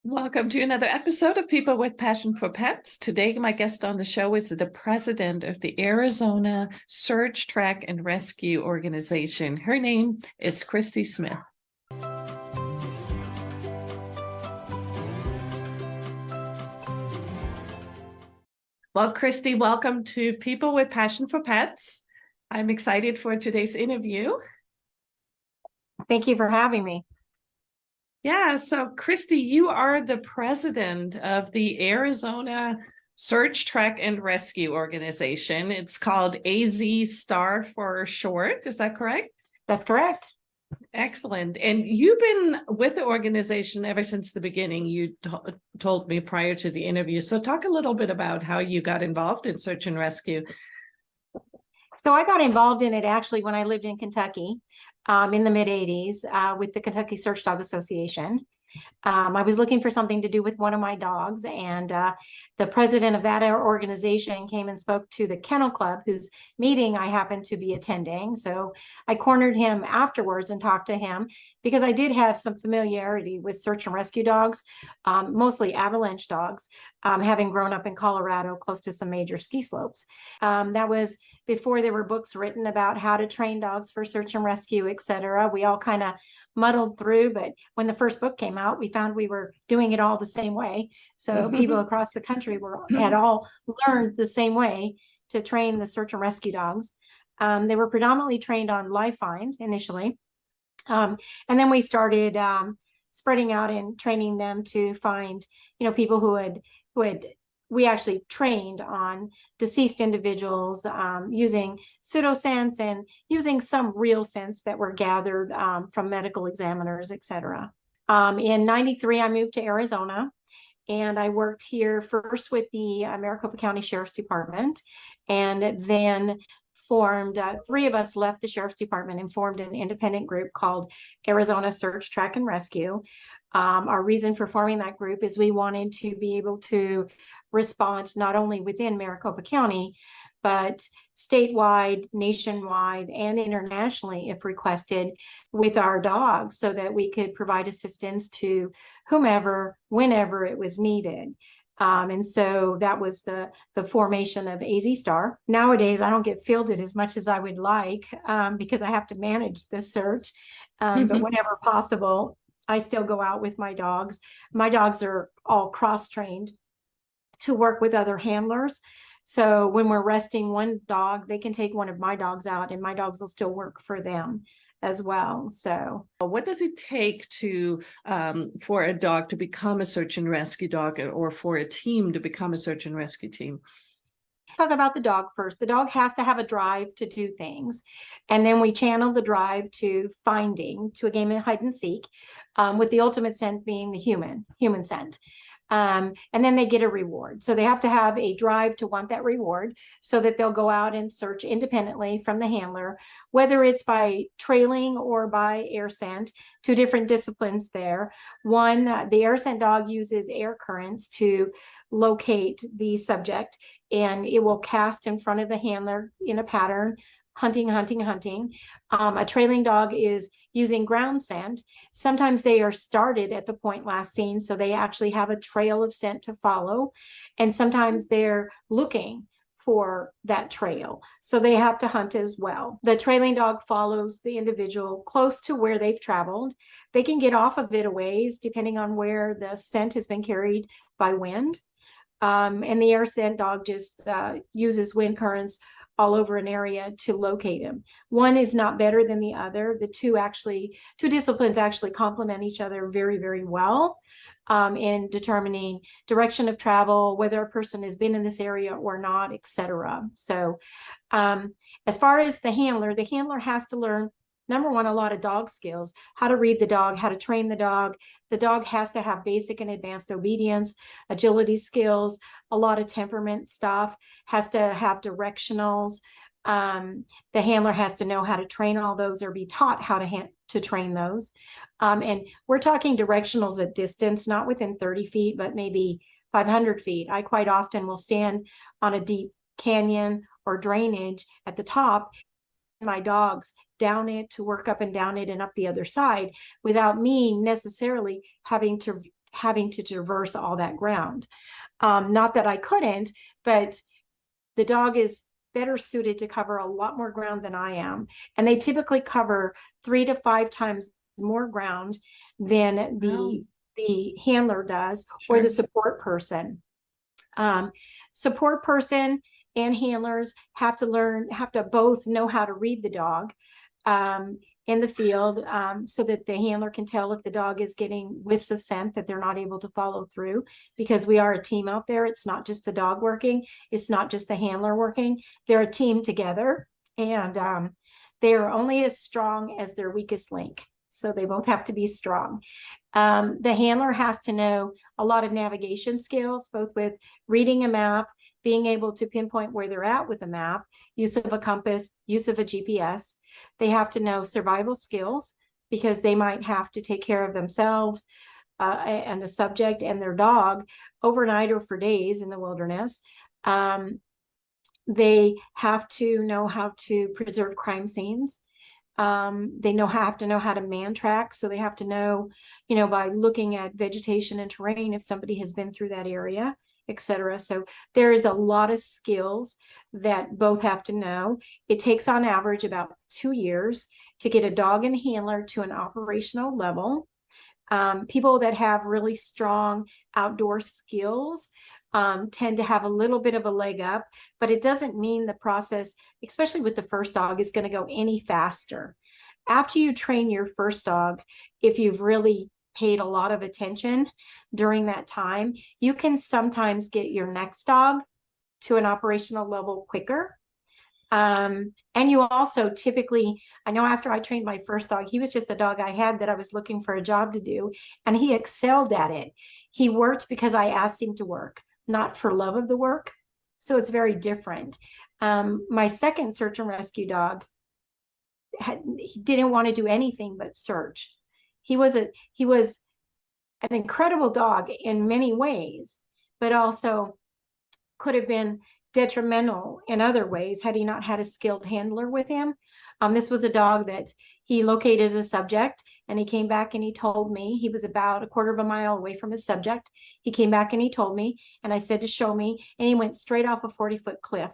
Welcome to another episode of People with Passion for Pets. Today, my guest on the show is the president of the Arizona Search, Track, and Rescue Organization. Her name is Kristi Smith. Well, Kristi, welcome to People with Passion for Pets. I'm excited for today's interview. Thank you for having me. Yeah, so Kristi, you are the president of the Arizona Search, Track, and Rescue Organization. It's called AZSTaR for short. Is that correct? That's correct. Excellent. And you've been with the organization ever since the beginning, you told me prior to the interview. So talk a little bit about how you got involved in search and rescue. So I got involved in it actually when I lived in Kentucky in the mid-'80s with the Kentucky Search Dog Association. I was looking for something to do with one of my dogs, and the president of that organization came and spoke to the Kennel Club, whose meeting I happened to be attending. So I cornered him afterwards and talked to him because I did have some familiarity with search and rescue dogs, mostly avalanche dogs, having grown up in Colorado close to some major ski slopes. That was before there were books written about how to train dogs for search and rescue, et cetera. We all kind of muddled through, but when the first book came out, we found we were doing it all the same way. So people across the country had all learned the same way to train the search and rescue dogs. They were predominantly trained on live find initially. And then we started spreading out and training them to find, people who had we actually trained on deceased individuals using pseudoscents and using some real scents that were gathered from medical examiners, et cetera. In '93, I moved to Arizona, and I worked here first with the Maricopa County Sheriff's Department, and then formed, three of us left the Sheriff's Department and formed an independent group called Arizona Search, Track, and Rescue. Our reason for forming that group is we wanted to be able to respond not only within Maricopa County, but statewide, nationwide, and internationally, if requested, with our dogs so that we could provide assistance to whomever, whenever it was needed. And so that was the formation of AZSTaR. Nowadays, I don't get fielded as much as I would like because I have to manage this search. But whenever possible, I still go out with my dogs. My dogs are all cross-trained to work with other handlers. So when we're resting one dog, they can take one of my dogs out and my dogs will still work for them as well. So what does it take to for a dog to become a search and rescue dog, or for a team to become a search and rescue team? Talk about the dog first. The dog has to have a drive to do things. And then we channel the drive to finding, to a game of hide and seek, with the ultimate scent being the human scent. And then they get a reward. So they have to have a drive to want that reward so that they'll go out and search independently from the handler, whether it's by trailing or by air scent, two different disciplines there. One, the air scent dog uses air currents to locate the subject, and it will cast in front of the handler in a pattern, hunting. A trailing dog is using ground scent. Sometimes they are started at the point last seen, so they actually have a trail of scent to follow. And sometimes they're looking for that trail, so they have to hunt as well. The trailing dog follows the individual close to where they've traveled. They can get off of it a ways, depending on where the scent has been carried by wind. And the air scent dog just uses wind currents all over an area to locate him. One is not better than the other. The two disciplines actually complement each other very, very well in determining direction of travel, whether a person has been in this area or not, etc. So as far as the handler has to learn, number one, a lot of dog skills, how to read the dog, how to train the dog. The dog has to have basic and advanced obedience, agility skills, a lot of temperament stuff, has to have directionals. The handler has to know how to train all those or be taught how to train those. And we're talking directionals at distance, not within 30 feet, but maybe 500 feet. I quite often will stand on a deep canyon or drainage at the top, my dogs down it to work up and down it and up the other side without me necessarily having to having to traverse all that ground. Not that I couldn't, but the dog is better suited to cover a lot more ground than I am. And they typically cover 3 to 5 times more ground than the handler does, or the support person. Support person and handlers have to both know how to read the dog in the field, so that the handler can tell if the dog is getting whiffs of scent that they're not able to follow through, because we are a team out there. It's not just the dog working. It's not just the handler working. They're a team together, and they are only as strong as their weakest link. So they both have to be strong. The handler has to know a lot of navigation skills, both with reading a map, being able to pinpoint where they're at with a map, use of a compass, use of a GPS. They have to know survival skills, because they might have to take care of themselves and the subject and their dog overnight or for days in the wilderness. They have to know how to preserve crime scenes. They have to know how to man track. So they have to know, by looking at vegetation and terrain, if somebody has been through that area, etc. So there is a lot of skills that both have to know. It takes on average about 2 years to get a dog and handler to an operational level. People that have really strong outdoor skills tend to have a little bit of a leg up, but it doesn't mean the process, especially with the first dog, is going to go any faster. After you train your first dog, if you've really paid a lot of attention during that time, you can sometimes get your next dog to an operational level quicker. And you also typically, I know after I trained my first dog, he was just a dog I had that I was looking for a job to do, and he excelled at it. He worked because I asked him to work, not for love of the work. So it's very different. My second search and rescue dog, he didn't want to do anything but search. He was an incredible dog in many ways, but also could have been detrimental in other ways had he not had a skilled handler with him. This was a dog that he located a subject, and he came back and he told me. He was about a quarter of a mile away from his subject. He came back and he told me, and I said to show me, and he went straight off a 40-foot cliff,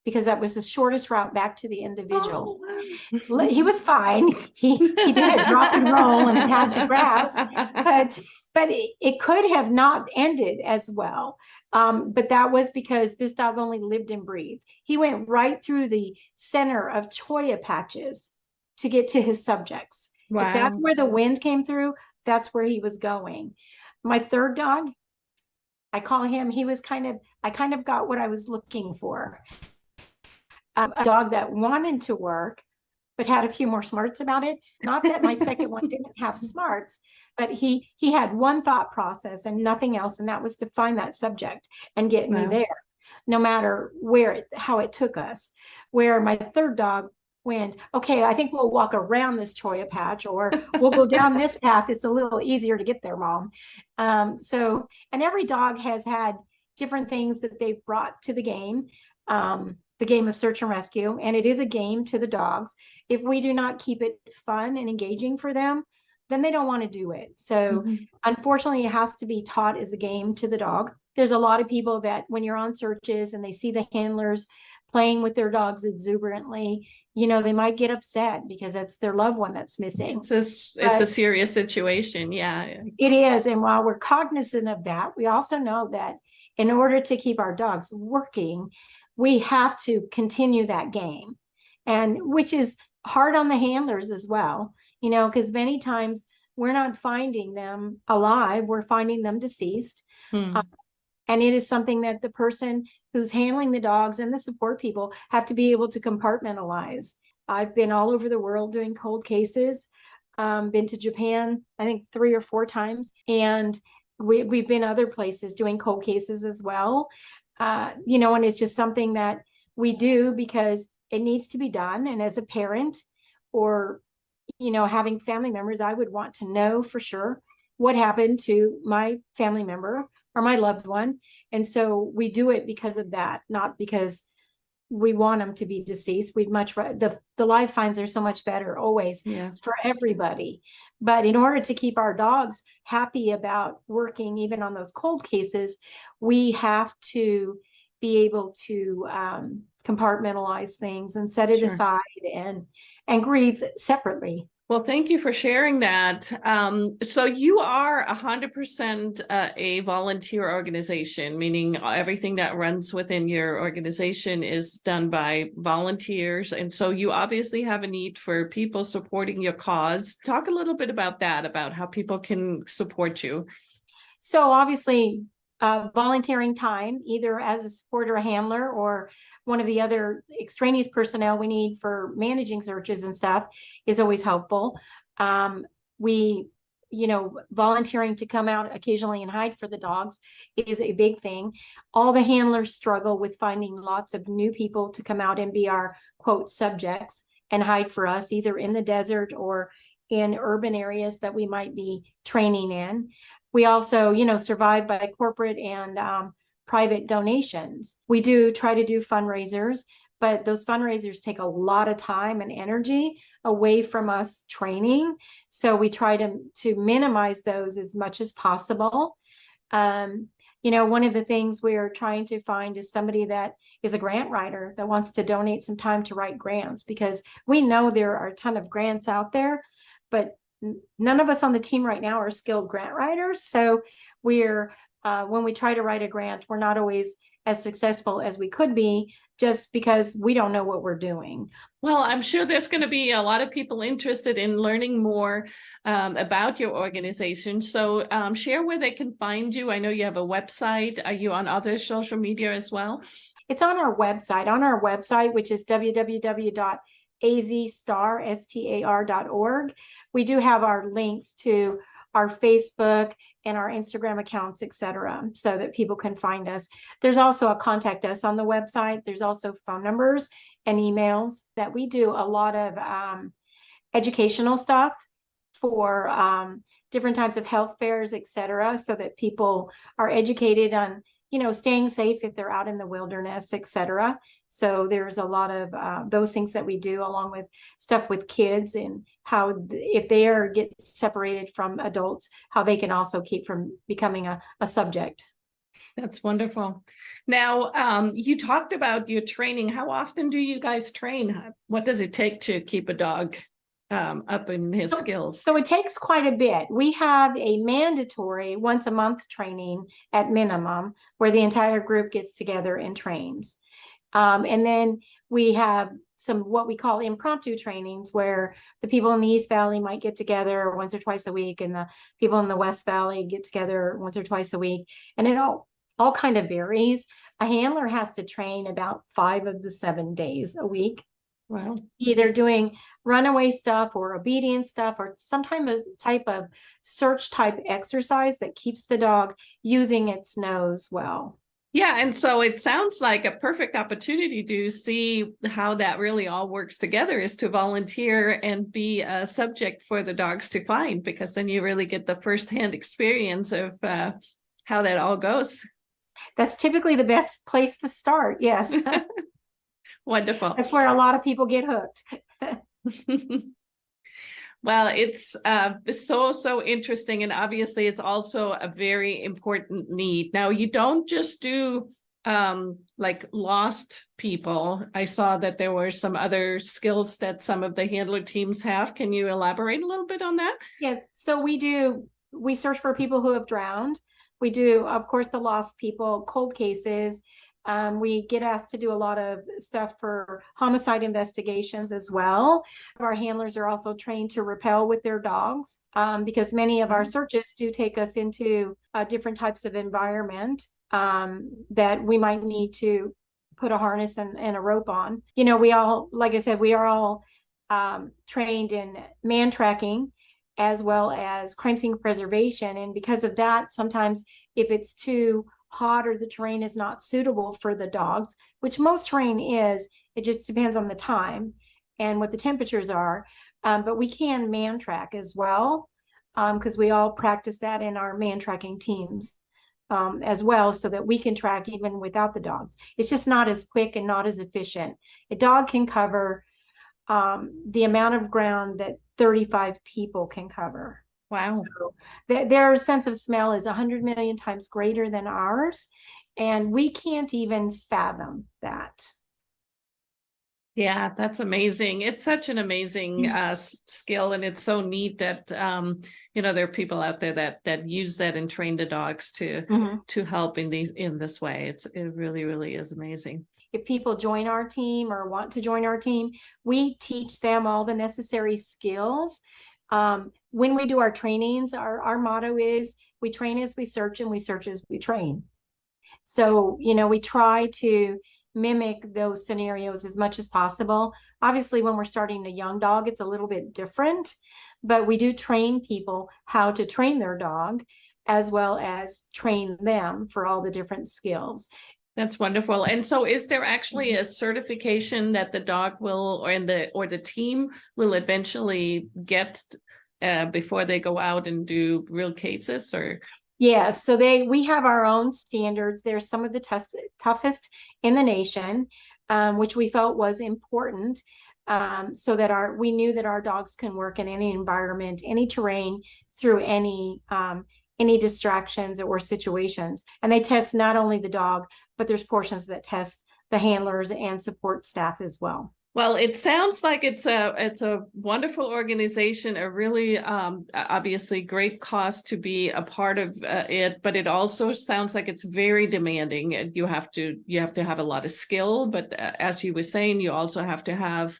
because that was the shortest route back to the individual. Oh. He was fine. He did a drop and roll in a patch of grass, but it could have not ended as well. But that was because this dog only lived and breathed. He went right through the center of cholla patches to get to his subjects. Wow. If that's where the wind came through, that's where he was going. My third dog, I call him, I kind of got what I was looking for. A dog that wanted to work, but had a few more smarts about it. Not that my second one didn't have smarts, but he had one thought process and nothing else, and that was to find that subject and get me there, no matter how it took us. Where my third dog went, okay, I think we'll walk around this cholla patch, or we'll go down this path. It's a little easier to get there, Mom. And every dog has had different things that they've brought to the game of search and rescue, and it is a game to the dogs. If we do not keep it fun and engaging for them, then they don't want to do it. So unfortunately, it has to be taught as a game to the dog. There's a lot of people that when you're on searches and they see the handlers playing with their dogs exuberantly, they might get upset because it's their loved one that's missing. It's a serious situation. Yeah, it is. And while we're cognizant of that, we also know that in order to keep our dogs working, we have to continue that game, and which is hard on the handlers as well, because many times we're not finding them alive, we're finding them deceased. And it is something that the person who's handling the dogs and the support people have to be able to compartmentalize. I've been all over the world doing cold cases, been to Japan, I think 3 or 4 times, and we've been other places doing cold cases as well. And it's just something that we do because it needs to be done. And as a parent or, having family members, I would want to know for sure what happened to my family member or my loved one. And so we do it because of that, not because we want them to be deceased. We'd much the live fines are so much better always for everybody. But in order to keep our dogs happy about working, even on those cold cases, we have to be able to compartmentalize things and set it aside and grieve separately. Well, thank you for sharing that. So you are 100% a volunteer organization, meaning everything that runs within your organization is done by volunteers. And so you obviously have a need for people supporting your cause. Talk a little bit about that, about how people can support you. So obviously, volunteering time, either as a supporter, a handler, or one of the other extraneous personnel we need for managing searches and stuff, is always helpful. Volunteering to come out occasionally and hide for the dogs is a big thing. All the handlers struggle with finding lots of new people to come out and be our quote subjects and hide for us, either in the desert or in urban areas that we might be training in. We also, survive by corporate and private donations. We do try to do fundraisers, but those fundraisers take a lot of time and energy away from us training. So we try to minimize those as much as possible. One of the things we're trying to find is somebody that is a grant writer that wants to donate some time to write grants, because we know there are a ton of grants out there, but none of us on the team right now are skilled grant writers. So we're, when we try to write a grant, we're not always as successful as we could be, just because we don't know what we're doing. Well, I'm sure there's going to be a lot of people interested in learning more about your organization. So share where they can find you. I know you have a website. Are you on other social media as well? It's on our website, which is www.AZSTaR.org. We do have our links to our Facebook and our Instagram accounts, etc., so that people can find us. There's also a contact us on the website. There's also phone numbers and emails. That we do a lot of educational stuff for different types of health fairs, etc., so that people are educated on staying safe if they're out in the wilderness, etc. So there's a lot of those things that we do, along with stuff with kids and how if they get separated from adults, how they can also keep from becoming a subject. That's wonderful. Now, you talked about your training. How often do you guys train? What does it take to keep a dog up in his skills? So it takes quite a bit. We have a mandatory once a month training at minimum, where the entire group gets together and trains. And then we have some what we call impromptu trainings, where the people in the East Valley might get together once or twice a week, and the people in the West Valley get together once or twice a week. And it all kind of varies. A handler has to train about 5 of the 7 days a week. Wow. Either doing runaway stuff or obedience stuff, or some type of search type exercise that keeps the dog using its nose well. Yeah, and so it sounds like a perfect opportunity to see how that really all works together, is to volunteer and be a subject for the dogs to find, because then you really get the firsthand experience of how that all goes. That's typically the best place to start. Yes. Wonderful. That's where a lot of people get hooked. Well, it's so interesting. And obviously, it's also a very important need. Now, you don't just do like lost people. I saw that there were some other skills that some of the handler teams have. Can you elaborate a little bit on that? Yes. So we search for people who have drowned. We do, of course, the lost people, cold cases. We get asked to do a lot of stuff for homicide investigations as well. Our handlers are also trained to rappel with their dogs, because many of our searches do take us into different types of environment that we might need to put a harness and a rope on. We all, like I said, we are all trained in man tracking as well as crime scene preservation. And because of that, sometimes if it's too hot or the terrain is not suitable for the dogs, which most terrain is, it just depends on the time and what the temperatures are. But we can man track as well, because we all practice that in our man tracking teams. as well, so that we can track even without the dogs. It's just not as quick and not as efficient. A dog can cover the amount of ground that 35 people can cover. Wow. So their sense of smell is 100 million times greater than ours, and we can't even fathom that. Yeah, that's amazing. It's such an amazing skill, and it's so neat that there are people out there that use that and train the dogs to help in this way. It really, really is amazing. If people join our team or want to join our team, we teach them all the necessary skills. When we do our trainings, our motto is we train as we search and we search as we train. So, we try to mimic those scenarios as much as possible. Obviously, when we're starting a young dog, it's a little bit different, but we do train people how to train their dog as well as train them for all the different skills. That's wonderful. And so is there actually a certification that the dog will, or the team will eventually get before they go out and do real cases, or? Yes, so we have our own standards. They're some of the toughest in the nation, which we felt was important, so that we knew that our dogs can work in any environment, any terrain, through any distractions or situations. And they test not only the dog, but there's portions that test the handlers and support staff as well. Well, it sounds like it's a wonderful organization, a really obviously great cause to be a part of it, but it also sounds like it's very demanding. You have to have a lot of skill, but as you were saying, you also have to have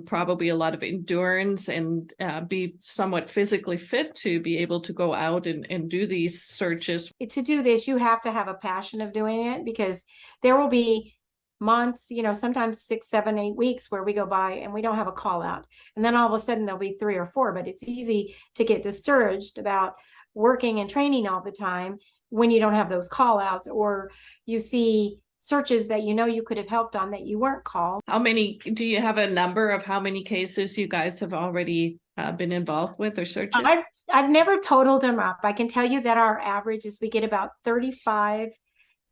probably a lot of endurance and be somewhat physically fit to be able to go out and do these searches. To do this, you have to have a passion of doing it, because there will be months, sometimes 6, 7, 8 weeks where we go by and we don't have a call out. And then all of a sudden there'll be 3 or 4, but it's easy to get discouraged about working and training all the time when you don't have those call outs, or you see searches that you could have helped on that you weren't called. Do you have a number of how many cases you guys have already been involved with, or searches? I've never totaled them up. I can tell you that our average is we get about 35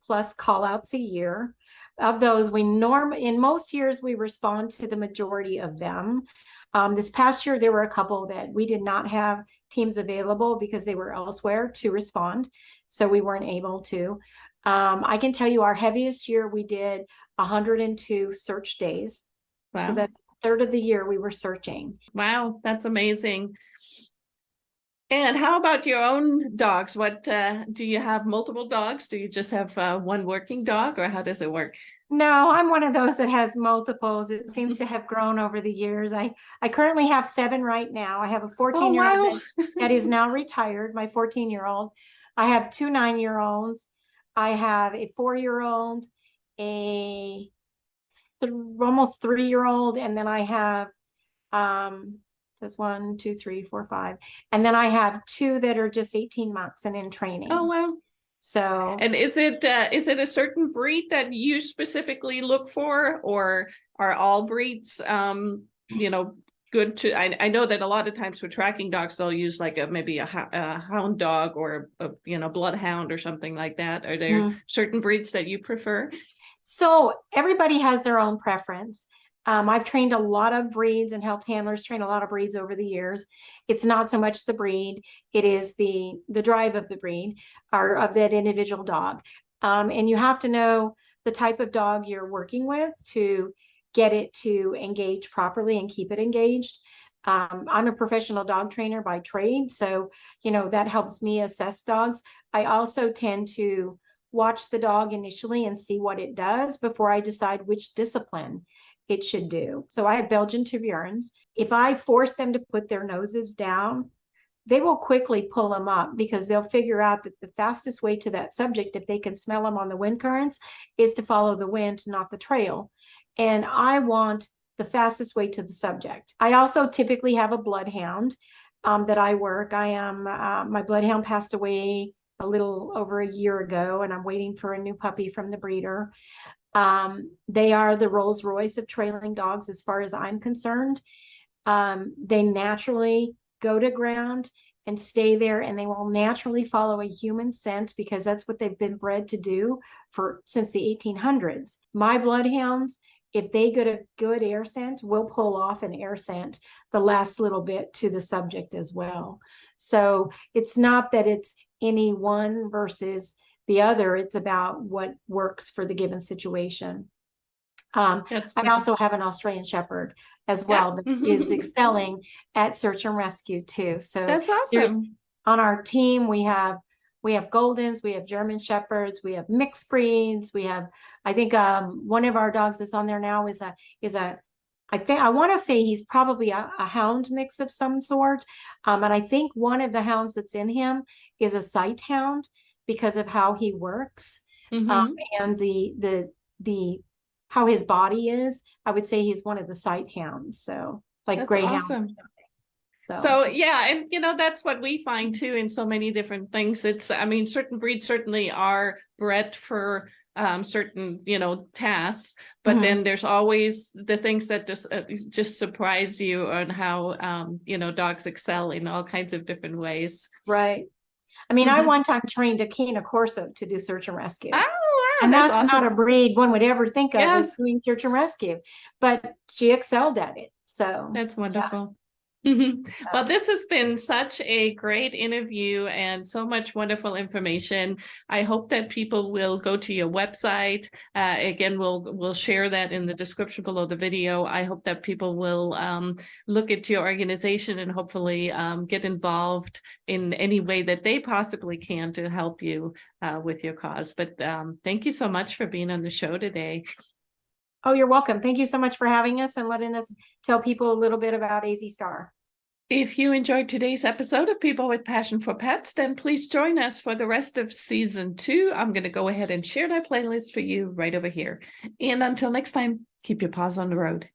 plus call outs a year. Of those, in most years, we respond to the majority of them. This past year, there were a couple that we did not have teams available because they were elsewhere to respond, so we weren't able to. I can tell you our heaviest year, we did 102 search days. Wow. So that's a third of the year we were searching. Wow, that's amazing. And how about your own dogs? What do you have multiple dogs? Do you just have one working dog, or how does it work? No, I'm one of those that has multiples. It seems to have grown over the years. I currently have 7 right now. I have a 14-year-old that is now retired, my 14-year-old. I have 2 9-year-olds. I have a 4-year-old, almost 3-year-old, and then I have that's 1, 2, 3, 4, 5. And then I have 2 that are just 18 months and in training. Oh, wow. So, and is it a certain breed that you specifically look for, or are all breeds, good to, I know that a lot of times for tracking dogs, they'll use like maybe a hound dog or a bloodhound or something like that. Are there certain breeds that you prefer? So everybody has their own preference. I've trained a lot of breeds and helped handlers train a lot of breeds over the years. It's not so much the breed, it is the drive of the breed, or of that individual dog. And you have to know the type of dog you're working with to get it to engage properly and keep it engaged. I'm a professional dog trainer by trade, so that helps me assess dogs. I also tend to watch the dog initially and see what it does before I decide which discipline it should do. So I have Belgian Tervuurens. If I force them to put their noses down, they will quickly pull them up, because they'll figure out that the fastest way to that subject, if they can smell them on the wind currents, is to follow the wind, not the trail. And I want the fastest way to the subject. I also typically have a bloodhound that I work. My bloodhound passed away a little over a year ago, and I'm waiting for a new puppy from the breeder. They are the Rolls Royce of trailing dogs as far as I'm concerned. They naturally go to ground and stay there, and they will naturally follow a human scent because that's what they've been bred to do since the 1800s. My bloodhounds, if they get a good air scent, will pull off an air scent the last little bit to the subject as well. So it's not that it's any one versus the other. It's about what works for the given situation. I also have an Australian Shepherd as well that is excelling at search and rescue too. So that's awesome. On our team, we have Goldens, we have German Shepherds, we have mixed breeds. We have, I think, one of our dogs that's on there now is I want to say he's probably a hound mix of some sort. And I think one of the hounds that's in him is a sight hound because of how he works. And the how his body is. I would say he's one of the sight hounds. So like greyhound. Awesome. So yeah, and that's what we find too in so many different things. It's, I mean, certain breeds certainly are bred for certain tasks, but then there's always the things that just surprise you on how dogs excel in all kinds of different ways. Right. I mean, I one time trained a Cane Corso to do search and rescue. Oh, wow. And that's awesome. not a breed one would ever think of as doing search and rescue, but she excelled at it. So that's wonderful. Well, this has been such a great interview and so much wonderful information. I hope that people will go to your website. Again, we'll share that in the description below the video. I hope that people will look at your organization and hopefully get involved in any way that they possibly can to help you with your cause. But thank you so much for being on the show today. Oh, you're welcome. Thank you so much for having us and letting us tell people a little bit about AZSTaR. If you enjoyed today's episode of People with Passion for Pets, then please join us for the rest of season 2. I'm going to go ahead and share that playlist for you right over here. And until next time, keep your paws on the road.